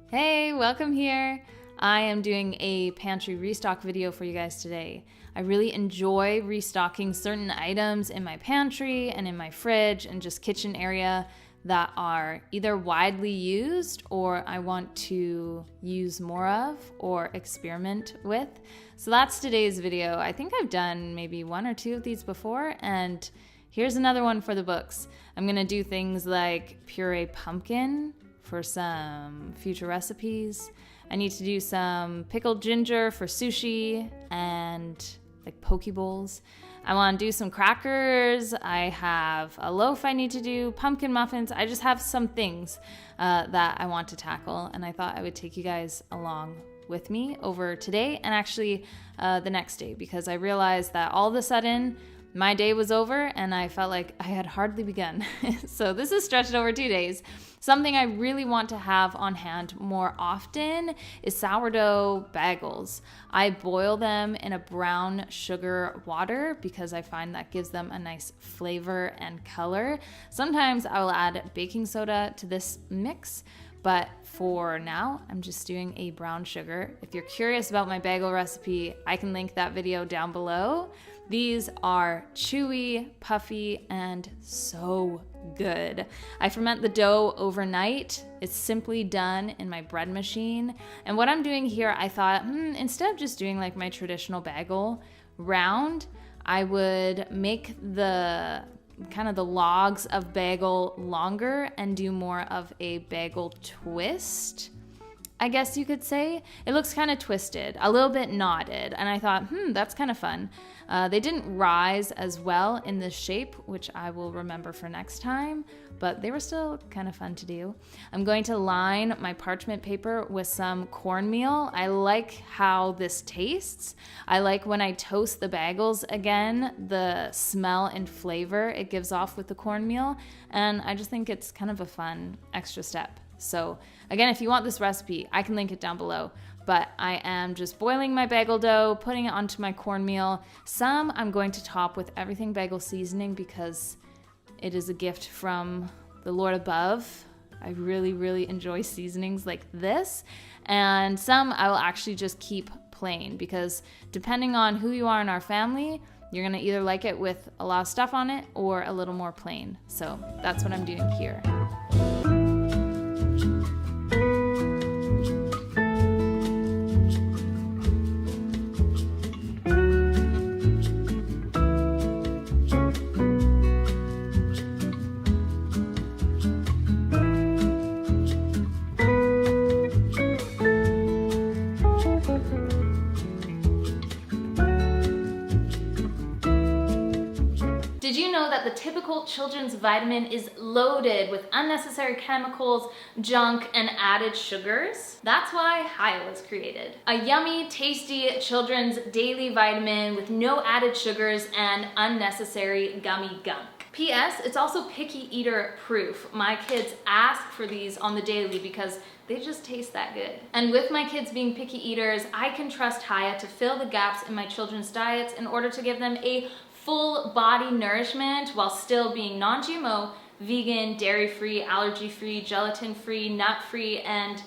Hey, welcome here. I am doing a pantry restock video for you guys today. I really enjoy restocking certain items in my pantry and in my fridge and just kitchen area that are either widely used or I want to use more of or experiment with. So that's today's video. I think I've done maybe one or two of these before, and here's another one for the books. I'm gonna do things like puree pumpkin for some future recipes. I need to do some pickled ginger for sushi and like poke bowls. I want to do some crackers. I have a loaf I need to do, pumpkin muffins. I just have some things that I want to tackle, and I thought I would take you guys along with me over today and actually the next day, because I realized that all of a sudden my day was over and I felt like I had hardly begun. So this is stretched over 2 days. Something I really want to have on hand more often is sourdough bagels. I boil them in a brown sugar water because I find that gives them a nice flavor and color. Sometimes I will add baking soda to this mix, but for now, I'm just doing a brown sugar. If you're curious about my bagel recipe, I can link that video down below. These are chewy, puffy, and so good. I ferment the dough overnight. It's simply done in my bread machine. And what I'm doing here, I thought, instead of just doing like my traditional bagel round, I would make the kind of the logs of bagel longer and do more of a bagel twist, I guess you could say. It looks kind of twisted, a little bit knotted, and I thought, that's kind of fun. They didn't rise as well in this shape, which I will remember for next time, but they were still kind of fun to do. I'm going to line my parchment paper with some cornmeal. I like how this tastes. I like when I toast the bagels again, the smell and flavor it gives off with the cornmeal, and I just think it's kind of a fun extra step. So again, if you want this recipe, I can link it down below. But I am just boiling my bagel dough, putting it onto my cornmeal. Some I'm going to top with everything bagel seasoning because it is a gift from the Lord above. I really, really enjoy seasonings like this. And some I will actually just keep plain because depending on who you are in our family, you're gonna either like it with a lot of stuff on it or a little more plain. So that's what I'm doing here. Did you know that the typical children's vitamin is loaded with unnecessary chemicals, junk, and added sugars? That's why Hiya was created. A yummy, tasty children's daily vitamin with no added sugars and unnecessary gummy gunk. P.S. It's also picky eater proof. My kids ask for these on the daily because they just taste that good. And with my kids being picky eaters, I can trust Hiya to fill the gaps in my children's diets in order to give them a full body nourishment while still being non-GMO, vegan, dairy-free, allergy-free, gelatin-free, nut-free, and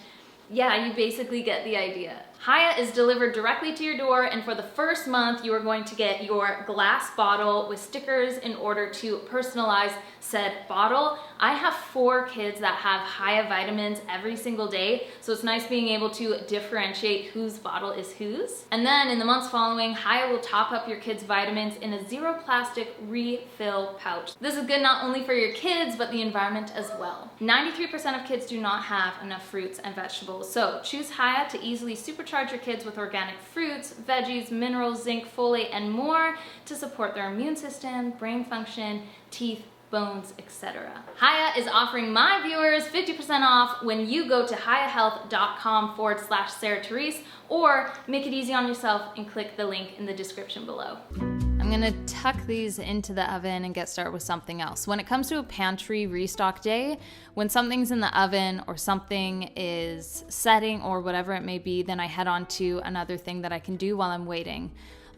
yeah, you basically get the idea. Hiya is delivered directly to your door, and for the first month, you are going to get your glass bottle with stickers in order to personalize said bottle. I have 4 kids that have Hiya vitamins every single day, so it's nice being able to differentiate whose bottle is whose. And then in the months following, Hiya will top up your kids' vitamins in a zero plastic refill pouch. This is good not only for your kids, but the environment as well. 93% of kids do not have enough fruits and vegetables, so choose Hiya to easily supercharge your kids with organic fruits, veggies, minerals, zinc, folate, and more to support their immune system, brain function, teeth, bones, etc. Hiya is offering my viewers 50% off when you go to hiyahealth.com/Sarah Therese, or make it easy on yourself and click the link in the description below. I'm gonna tuck these into the oven and get started with something else. When it comes to a pantry restock day, when something's in the oven or something is setting or whatever it may be, then I head on to another thing that I can do while I'm waiting.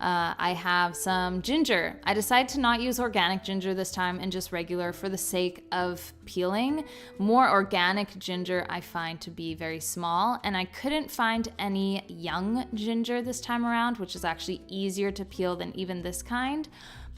I have some ginger. I decided to not use organic ginger this time and just regular for the sake of peeling. More organic ginger I find to be very small, and I couldn't find any young ginger this time around, which is actually easier to peel than even this kind.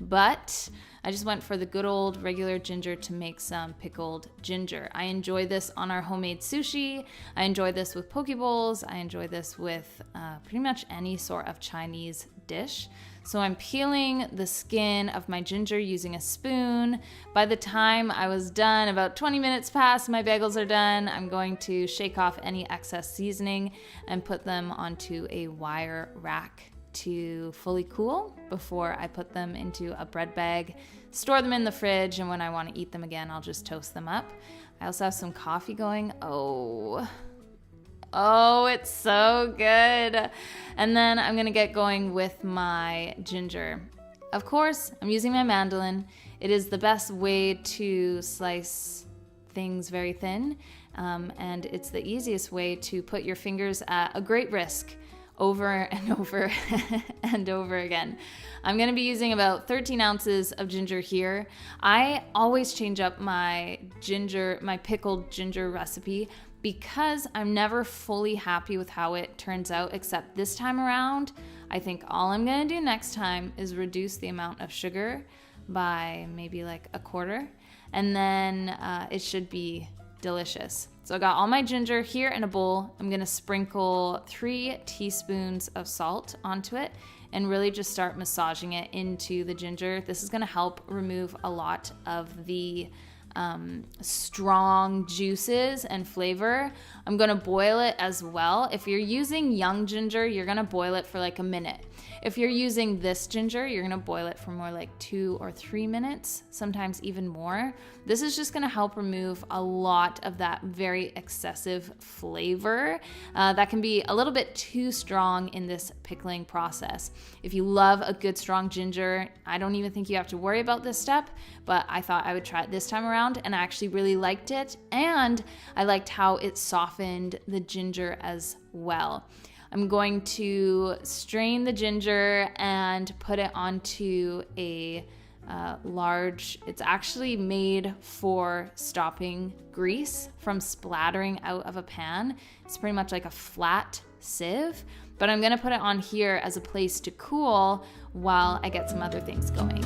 But I just went for the good old regular ginger to make some pickled ginger. I enjoy this on our homemade sushi. I enjoy this with poke bowls. I enjoy this with pretty much any sort of Chinese dish. So I'm peeling the skin of my ginger using a spoon. By the time I was done, about 20 minutes past, my bagels are done. I'm going to shake off any excess seasoning and put them onto a wire rack to fully cool before I put them into a bread bag, store them in the fridge, and when I want to eat them again, I'll just toast them up. I also have some coffee going. Oh, it's so good. And then I'm gonna get going with my ginger. Of course, I'm using my mandolin. It is the best way to slice things very thin, and it's the easiest way to put your fingers at a great risk over and over and over again. I'm gonna be using about 13 ounces of ginger here. I always change up my pickled ginger recipe because I'm never fully happy with how it turns out, except this time around. I think all I'm gonna do next time is reduce the amount of sugar by maybe like a quarter, and then it should be delicious. So I got all my ginger here in a bowl. I'm gonna sprinkle 3 teaspoons of salt onto it and really just start massaging it into the ginger. This is gonna help remove a lot of the strong juices and flavor. I'm gonna boil it as well. If you're using young ginger, you're gonna boil it for like a minute. If you're using this ginger, you're gonna boil it for more like 2 or 3 minutes, sometimes even more. This is just gonna help remove a lot of that very excessive flavor that can be a little bit too strong in this pickling process. If you love a good strong ginger, I don't even think you have to worry about this step, but I thought I would try it this time around, and I actually really liked it, and I liked how it softened the ginger as well. I'm going to strain the ginger and put it onto a large, it's actually made for stopping grease from splattering out of a pan. It's pretty much like a flat sieve, but I'm gonna put it on here as a place to cool while I get some other things going.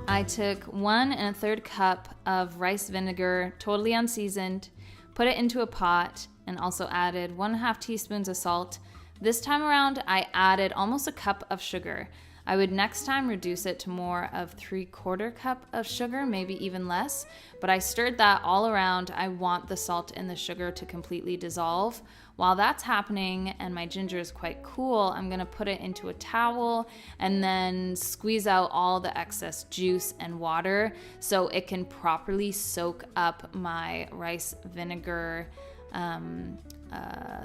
I took 1 1/3 cup of rice vinegar, totally unseasoned, put it into a pot, and also added 1.5 teaspoons of salt. This time around, I added almost a cup of sugar. I would next time reduce it to more of 3/4 cup of sugar, maybe even less, but I stirred that all around. I want the salt and the sugar to completely dissolve. While that's happening and my ginger is quite cool, I'm gonna put it into a towel and then squeeze out all the excess juice and water so it can properly soak up my rice vinegar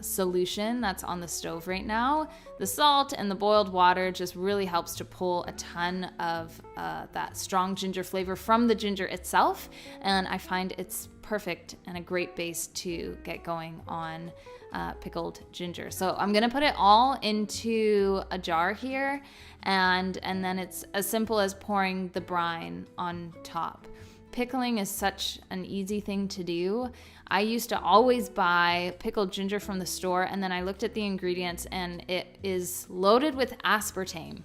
solution that's on the stove right now. The salt and the boiled water just really helps to pull a ton of that strong ginger flavor from the ginger itself, and I find it's perfect and a great base to get going on pickled ginger. So I'm gonna put it all into a jar here, and then it's as simple as pouring the brine on top. Pickling is such an easy thing to do. I used to always buy pickled ginger from the store, and then I looked at the ingredients and it is loaded with aspartame.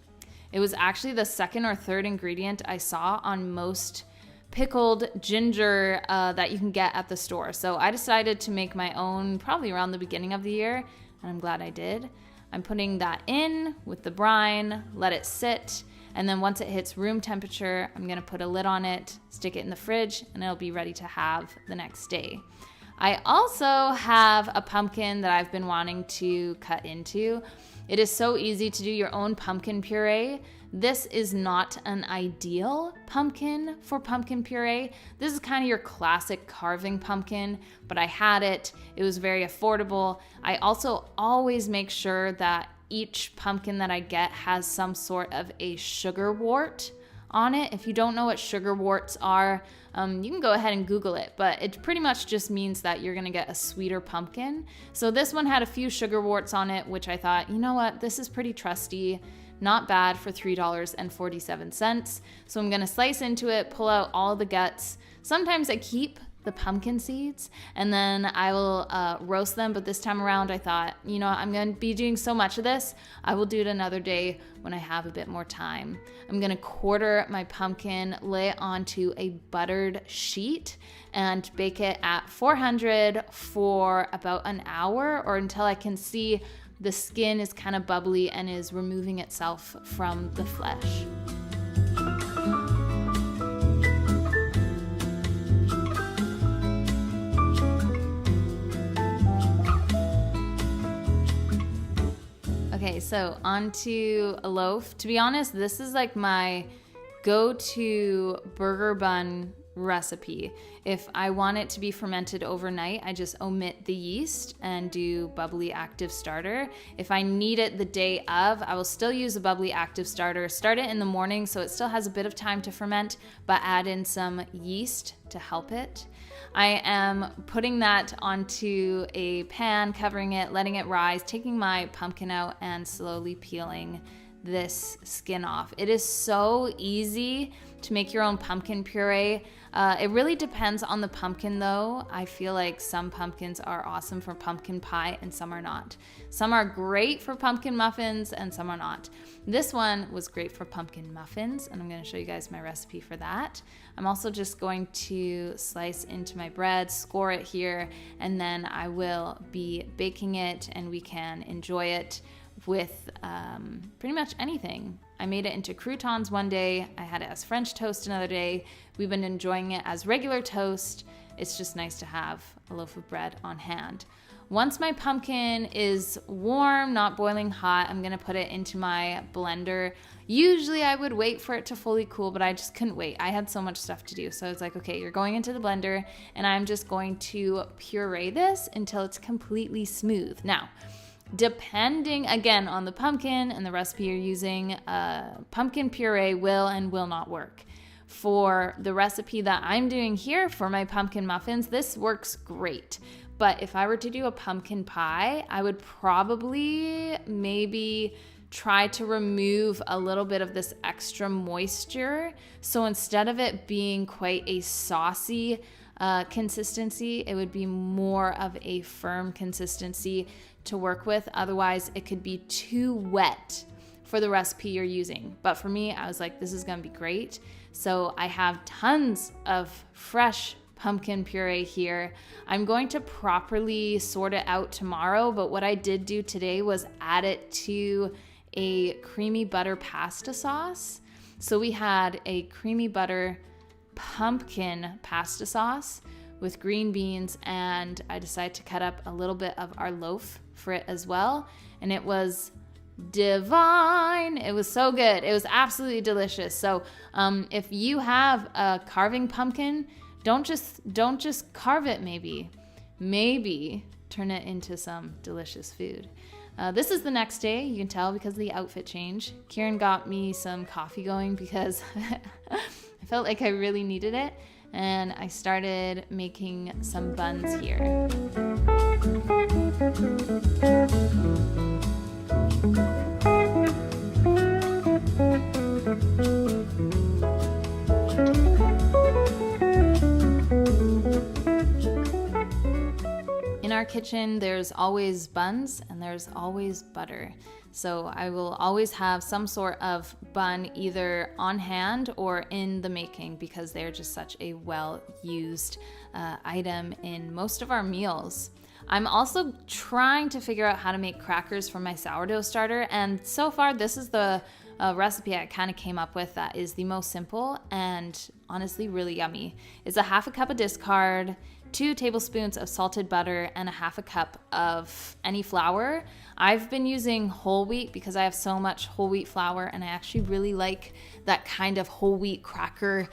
It was actually the 2nd or 3rd ingredient I saw on most pickled ginger that you can get at the store. So I decided to make my own probably around the beginning of the year, and I'm glad I did. I'm putting that in with the brine, let it sit, and then once it hits room temperature, I'm gonna put a lid on it, stick it in the fridge, and it'll be ready to have the next day. I also have a pumpkin that I've been wanting to cut into. It is so easy to do your own pumpkin puree. This is not an ideal pumpkin for pumpkin puree. This is kind of your classic carving pumpkin, but I had it. It was very affordable. I also always make sure that each pumpkin that I get has some sort of a sugar wart on it. If you don't know what sugar warts are, you can go ahead and Google it, but it pretty much just means that you're gonna get a sweeter pumpkin. So this one had a few sugar warts on it, which I thought, you know what, this is pretty trusty, not bad for $3.47. So I'm gonna slice into it, pull out all the guts. Sometimes I keep the pumpkin seeds and then I will roast them, but this time around I thought, you know, I'm going to be doing so much of this, I will do it another day when I have a bit more time. I'm going to quarter my pumpkin, lay it onto a buttered sheet and bake it at 400 for about an hour, or until I can see the skin is kind of bubbly and is removing itself from the flesh. Okay, so onto a loaf. To be honest, this is like my go-to burger bun recipe. If I want it to be fermented overnight, I just omit the yeast and do bubbly active starter. If I need it the day of, I will still use a bubbly active starter. Start it in the morning so it still has a bit of time to ferment, but add in some yeast to help it. I am putting that onto a pan, covering it, letting it rise, taking my pumpkin out and slowly peeling this skin off. It is so easy to make your own pumpkin puree. It really depends on the pumpkin though. I feel like some pumpkins are awesome for pumpkin pie and some are not. Some are great for pumpkin muffins and some are not. This one was great for pumpkin muffins and I'm going to show you guys my recipe for that. I'm also just going to slice into my bread, score it here, and then I will be baking it and we can enjoy it with pretty much anything. I made it into croutons one day. I had it as French toast another day. We've been enjoying it as regular toast. It's just nice to have a loaf of bread on hand. Once my pumpkin is warm, not boiling hot, I'm gonna put it into my blender. Usually I would wait for it to fully cool, but I just couldn't wait. I had so much stuff to do. So I was like, okay, you're going into the blender and I'm just going to puree this until it's completely smooth. Now, depending again on the pumpkin and the recipe you're using, pumpkin puree will and will not work. For the recipe that I'm doing here for my pumpkin muffins, this works great. But if I were to do a pumpkin pie, I would probably maybe try to remove a little bit of this extra moisture. So instead of it being quite a saucy consistency, it would be more of a firm consistency to work with. Otherwise, it could be too wet for the recipe you're using. But for me, I was like, this is gonna be great. So I have tons of fresh pumpkin puree here. I'm going to properly sort it out tomorrow, but what I did do today was add it to a creamy butter pasta sauce. So we had a creamy butter pumpkin pasta sauce with green beans, and I decided to cut up a little bit of our loaf for it as well, and it was divine. It was so good. It was absolutely delicious. So if you have a carving pumpkin, don't just carve it. Maybe turn it into some delicious food. This is the next day. You can tell because of the outfit change. Kieran got me some coffee going because I felt like I really needed it, and I started making some buns here. In our kitchen, there's always buns and there's always butter. So I will always have some sort of bun either on hand or in the making because they're just such a well-used item in most of our meals. I'm also trying to figure out how to make crackers for my sourdough starter, and so far this is the recipe I kind of came up with that is the most simple and honestly really yummy. It's a half a cup of discard, 2 tablespoons of salted butter, and a half a cup of any flour. I've been using whole wheat because I have so much whole wheat flour and I actually really like that kind of whole wheat cracker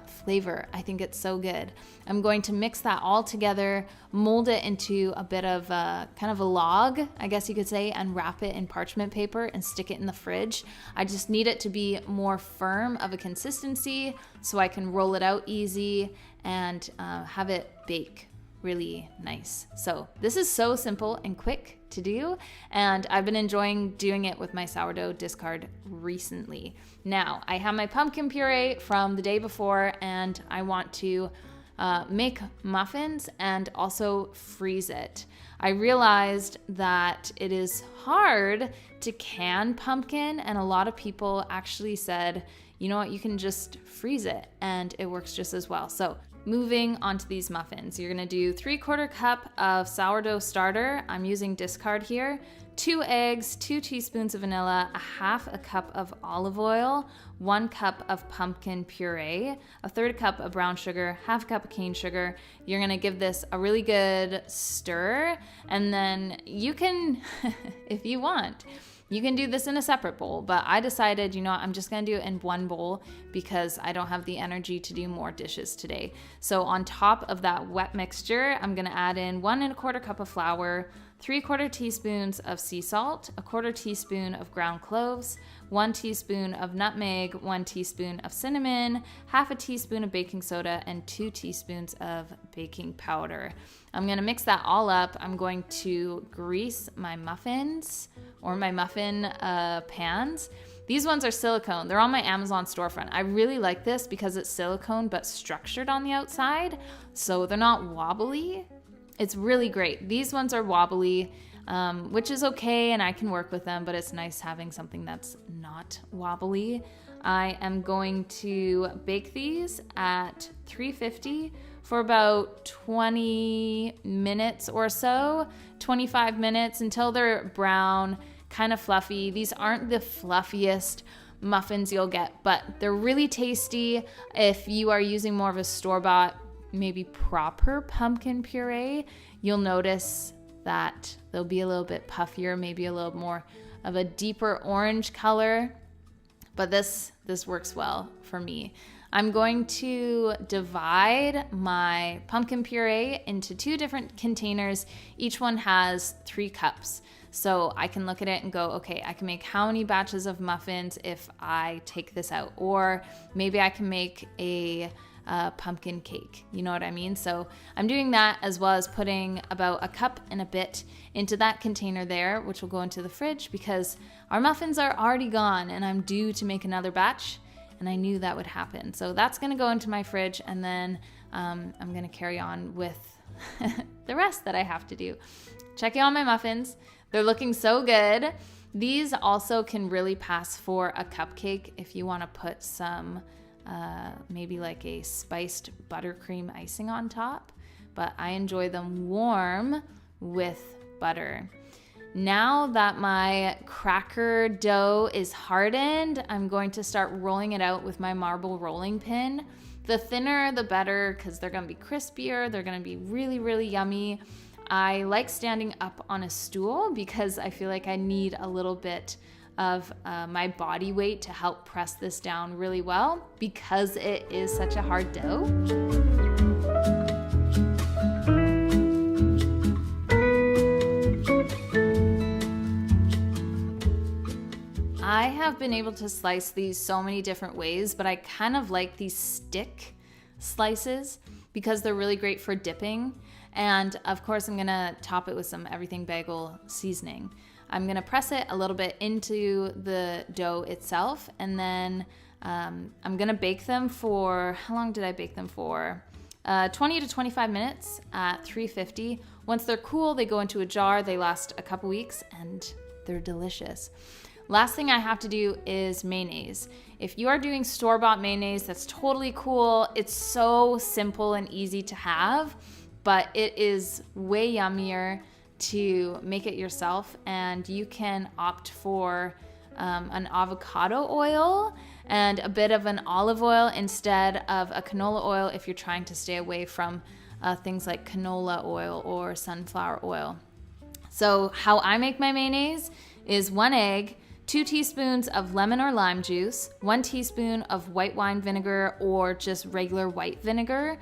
flavor. I think it's so good. I'm going to mix that all together, mold it into a bit of kind of a log, I guess you could say, and wrap it in parchment paper and stick it in the fridge. I just need it to be more firm of a consistency so I can roll it out easy and have it bake really nice. So this is so simple and quick to do, and I've been enjoying doing it with my sourdough discard recently. Now I have my pumpkin puree from the day before, and I want to make muffins and also freeze it. I realized that it is hard to can pumpkin, and a lot of people actually said, you know what, you can just freeze it and it works just as well. So moving on to these muffins, you're gonna do 3/4 cup of sourdough starter. I'm using discard here. 2 eggs, 2 teaspoons of vanilla, 1/2 cup of olive oil, 1 cup of pumpkin puree, 1/3 cup of brown sugar, 1/2 cup of cane sugar. You're gonna give this a really good stir, and then you can, if you want, you can do this in a separate bowl, but I decided, you know what, I'm just gonna do it in one bowl because I don't have the energy to do more dishes today. So on top of that wet mixture, I'm gonna add in 1 1/4 cup of flour, 3/4 teaspoons of sea salt, 1/4 teaspoon of ground cloves, 1 teaspoon of nutmeg, 1 teaspoon of cinnamon, 1/2 teaspoon of baking soda, and 2 teaspoons of baking powder. I'm gonna mix that all up. I'm going to grease my muffins or my muffin pans. These ones are silicone. They're on my Amazon storefront. I really like this because it's silicone but structured on the outside, so they're not wobbly. It's really great. These ones are wobbly, which is okay, and I can work with them, but it's nice having something that's not wobbly. I am going to bake these at 350 for about 20 minutes or so, 25 minutes until they're brown, kind of fluffy. These aren't the fluffiest muffins you'll get, but they're really tasty. If you are using more of a store-bought, maybe proper pumpkin puree, you'll notice that they'll be a little bit puffier, maybe a little more of a deeper orange color, but this works well for me. I'm going to divide my pumpkin puree into 2 different containers. Each one has 3 cups. So I can look at it and go, okay, I can make how many batches of muffins if I take this out? Or maybe I can make a pumpkin cake. You know what I mean? So I'm doing that, as well as putting about 1 cup and a bit into that container there, which will go into the fridge because our muffins are already gone and I'm due to make another batch, and I knew that would happen. So that's gonna go into my fridge, and then I'm gonna carry on with the rest that I have to do. Checking on my muffins. They're looking so good. These also can really pass for a cupcake if you wanna put some maybe like a spiced buttercream icing on top, but I enjoy them warm with butter. Now that my cracker dough is hardened, I'm going to start rolling it out with my marble rolling pin. The thinner, the better, because they're gonna be crispier, they're gonna be really, really yummy. I like standing up on a stool because I feel like I need a little bit of my body weight to help press this down really well because it is such a hard dough. I have been able to slice these so many different ways, but I kind of like these stick slices because they're really great for dipping. And of course, I'm gonna top it with some everything bagel seasoning. I'm gonna press it a little bit into the dough itself, and then I'm gonna bake them for, how long did I bake them for? 20 to 25 minutes at 350. Once they're cool, they go into a jar. They last a couple weeks and they're delicious. Last thing I have to do is mayonnaise. If you are doing store-bought mayonnaise, that's totally cool. It's so simple and easy to have, but it is way yummier to make it yourself, and you can opt for an avocado oil and a bit of an olive oil instead of a canola oil if you're trying to stay away from things like canola oil or sunflower oil. So how I make my mayonnaise is 1 egg, 2 teaspoons of lemon or lime juice, 1 teaspoon of white wine vinegar or just regular white vinegar,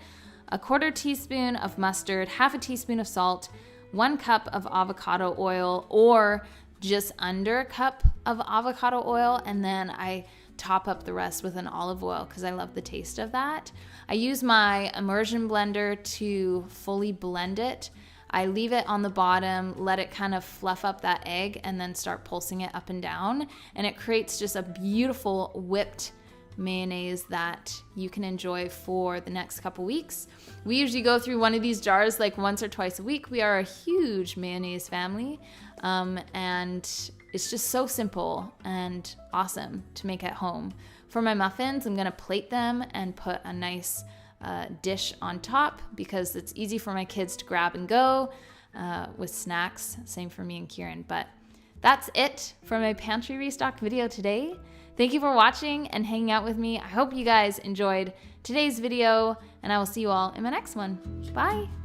1/4 teaspoon of mustard, 1/2 teaspoon of salt, 1 cup of avocado oil or just under a cup of avocado oil, and then I top up the rest with an olive oil because I love the taste of that. I use my immersion blender to fully blend it. I leave it on the bottom, let it kind of fluff up that egg, and then start pulsing it up and down, and it creates just a beautiful whipped mayonnaise that you can enjoy for the next couple weeks. We usually go through one of these jars like once or twice a week. We are a huge mayonnaise family, and it's just so simple and awesome to make at home. For my muffins, I'm gonna plate them and put a nice dish on top because it's easy for my kids to grab and go with snacks. Same for me and Kieran. But that's it for my pantry restock video today. Thank you for watching and hanging out with me. I hope you guys enjoyed today's video, and I will see you all in my next one. Bye.